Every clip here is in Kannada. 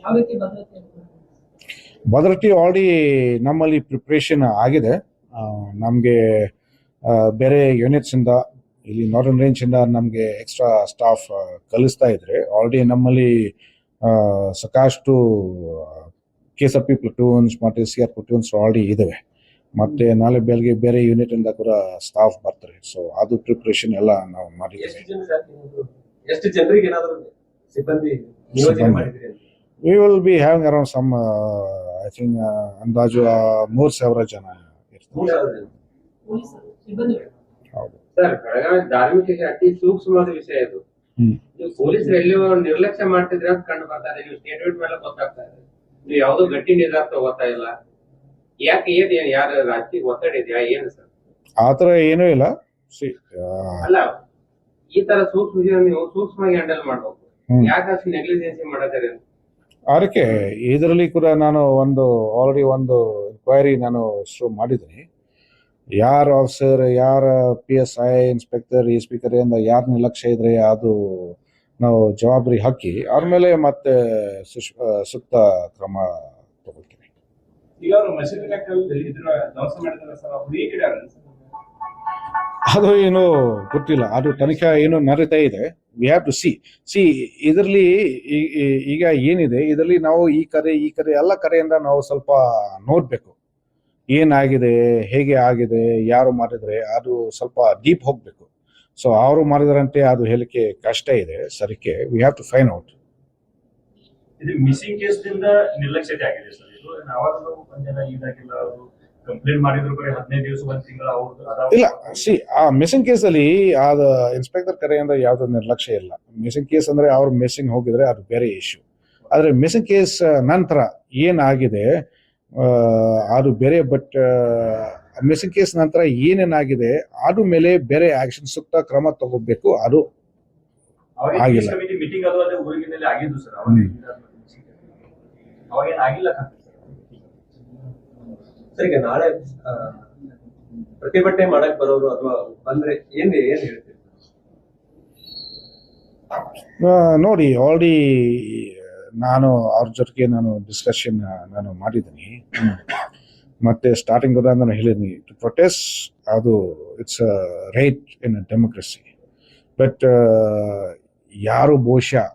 ಯಾವ ರೀತಿ ಭದ್ರತೆ ಭದ್ರತೆ ಆಲ್ರೆಡಿ ನಮ್ಮಲ್ಲಿ ಪ್ರಿಪ್ರೇಷನ್ ಆಗಿದೆ. ನಮಗೆ ಬೇರೆ ಯೂನಿಟ್ಸಿಂದ ಇಲ್ಲಿ ನಾರ್ದರ್ನ್ ರೇಂಜಿಂದ ನಮಗೆ ಎಕ್ಸ್ಟ್ರಾ ಸ್ಟಾಫ್ ಕಲಿಸ್ತಾ ಇದ್ರೆ ಆಲ್ರೆಡಿ ನಮ್ಮಲ್ಲಿ ಸಾಕಷ್ಟು KSRP ಪ್ಲಟೂನ್ಸ್ ಮತ್ತು CR ಪ್ಲಟೂನ್ಸ್ ಆಲ್ರೆಡಿ ಇದಾವೆ. ಮತ್ತೆ ನಾಳೆ ಬೆಳಗ್ಗೆ ಬೇರೆ ಯೂನಿಟ್ ಇಂದ ಕೂಡ ಸ್ಟಾಫ್ ಬರ್ತಾರೆ. ಸೊ ಅದು ಪ್ರಿಪರೇಷನ್ ಎಲ್ಲ ನಾವು ಮಾಡಿದ್ದೀವಿ. ಎಷ್ಟು ಜನರಿಗೆ ಏನಾದರೂ ಸಿಬ್ಬಂದಿ ನಿಯೋಜನೆ ಮಾಡಿದ್ರಿ? We will be having around some I think ಅಂದಾಜು 3,000 ಜನ ಇರ್ತಾರೆ. ಹೌದು ಸರ್, ಬೆಳಗಾವಿ ಧಾರ್ಮಿಕ ಅತಿ ಸೂಕ್ಷ್ಮವಾದ ವಿಷಯ ಇದು. ನೀವು ಪೊಲೀಸರು ಎಲ್ಲಿ ನಿರ್ಲಕ್ಷ್ಯ ಮಾಡ್ತಿದ್ರೆ ಅಂತ ಕಂಡು ಬರ್ತಾ ಇದೆ. ನೀವು ಸ್ಟೇಟ್ಮೆಂಟ್ ಮೇಲೆ ಗೊತ್ತಾಗ್ತಾ ಇದೆ. ನೀವು ಯಾವ್ದೋ ಗಟ್ಟಿ ನಿರ್ಧಾರ ತಗೋತಾ ಇಲ್ಲ. ಯಾಕೆ ಏನ್ ಯಾರು ರಾಜಕೀಯ ಒತ್ತಡ ಇದೆಯಾ ಏನು ಸರ್? ಆತರ ಏನೂ ಇಲ್ಲ. ಅಲ್ಲ, ಈ ತರ ಸೂಕ್ಷ್ಮ ವಿಷಯ ನೀವು ಸೂಕ್ಷ್ಮವಾಗಿ ಹ್ಯಾಂಡಲ್ ಮಾಡ್ಬೇಕು. ಯಾಕೆ ಅಷ್ಟು ನೆಗ್ಲಿಜೆನ್ಸಿ ಮಾಡತ್ತಾರೆ? ಅದಕ್ಕೆ ಇದರಲ್ಲಿ ಕೂಡ ನಾನು ಆಲ್ರೆಡಿ ಒಂದು ಎನ್ಕ್ವೈರಿ ನಾನು ಶುರು ಮಾಡಿದ್ದೀನಿ. ಯಾರ ಆಫೀಸರ್, ಯಾರ PSI, ಇನ್ಸ್ಪೆಕ್ಟರ್, SP ಕಡೆಯಿಂದ ಯಾರ ನಿರ್ಲಕ್ಷ್ಯ ಇದ್ರೆ ಅದು ನಾವು ಜವಾಬ್ದಾರಿ ಹಾಕಿ ಅವ್ರ ಮೇಲೆ ಮತ್ತೆ ಸೂಕ್ತ ಕ್ರಮ ತಗೊಳ್ತೀವಿ. ಈಗ ಅವರು ಅದು ಏನು ಗೊತ್ತಿಲ್ಲ, ಅದು ತನಿಖೆ ಏನು ನಡೀತಾ ಇದೆ. ವಿ ಹ್ಯಾವ್ ಟು ಸಿ ಇದರಲ್ಲಿ ಈಗ ಏನಿದೆ ಇದರಲ್ಲಿ ನಾವು ಈ ಕಡೆ ಎಲ್ಲ ಕಡೆಯಿಂದ ನಾವು ಸ್ವಲ್ಪ ನೋಡ್ಬೇಕು. ಏನಾಗಿದೆ, ಹೇಗೆ ಆಗಿದೆ, ಯಾರು ಮಾಡಿದ್ರೆ ಅದು ಸ್ವಲ್ಪ ಡೀಪ್ ಹೋಗ್ಬೇಕು. ಸೊ ಅವರು ಮಾಡಿದ್ರಂತೆ ಅದು ಹೇಳಿಕೆ ಕಷ್ಟ ಇದೆ ಸರಿಕೆ. We have to find out. ಇದು ಮಿಸ್ಸಿಂಗ್ ಕೇಸ್ದಿಂದ ನಿರ್ಲಕ್ಷ್ಯತೆ ಆಗಿದೆ ಸರ್. ಇದು ನಾವಾಗಲೂ ಒಂದಿನ ಇದಾಗಿಲ್ಲ, ಅವರು ಕಂಪ್ಲೇಂಟ್ ಮಾಡಿದ್ರು ಬರೀ 15 ದಿವಸ 1 ತಿಂಗಳು ಇಲ್ಲ. ಆ ಮಿಸ್ಸಿಂಗ್ ಕೇಸ್ ಅಲ್ಲಿ ಅದು ಇನ್ಸ್ಪೆಕ್ಟರ್ ಕಡೆಯಿಂದ ಯಾವ್ದು ನಿರ್ಲಕ್ಷ್ಯ ಇಲ್ಲ. ಮಿಸ್ಸಿಂಗ್ ಕೇಸ್ ಅಂದ್ರೆ ಅವ್ರು ಮಿಸ್ಸಿಂಗ್ ಹೋಗಿದ್ರೆ ಅದು ಬೇರೆ ಇಶ್ಯೂ. ಆದ್ರೆ ಮಿಸ್ಸಿಂಗ್ ಕೇಸ್ ನಂತರ ಏನಾಗಿದೆ ಅದು ಬೇರೆ. ಬಟ್ ಮಿಸ್ಸಿಂಗ್ ಕೇಸ್ ನಂತರ ಏನೇನಾಗಿದೆ ಅದು ಮೇಲೆ ಬೇರೆ ಆಕ್ಷನ್, ಸೂಕ್ತ ಕ್ರಮ ತಗೋಬೇಕು. ಅದು ಆಗಿಲ್ಲ. ಮೀಟಿಂಗ್ ಅದು ಅದೇ ಊರಿನಲ್ಲಿ ಆಗಿದ್ದು ಸರ್. ಅವಾಗೇನು ಆಗಿಲ್ಲ ಸರ್. ಈಗ ನಾಳೆ ಪ್ರತಿಭಟನೆ ಮಾಡಕ್ ಬರೋರು ಅಥವಾ ಬಂದ್ರೆ ಏನ್ ಹೇಳ್ತೀವಿ? ನೋಡಿ, ಆಲ್ರೆಡಿ ನಾನು ಅವ್ರ ಜೊತೆಗೆ ಡಿಸ್ಕಷನ್ ಮಾಡಿದ್ದೀನಿ. ಮತ್ತೆ ಸ್ಟಾರ್ಟಿಂಗ್ ನಾನು ಹೇಳಿದ್ದೀನಿ, ಟು ಪ್ರೊಟೆಸ್ಟ್ ಅದು it's right in democracy. But ಯಾರು ಬಹುಶಃ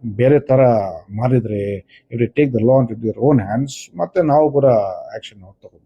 ಬೇರೆ ತರ ಮಾಡಿದ್ರೆ it take the law into their own hands. ಮತ್ತೆ ನಾವು ಕೂಡ ಆಕ್ಷನ್ ತಗೋಬೇಕು.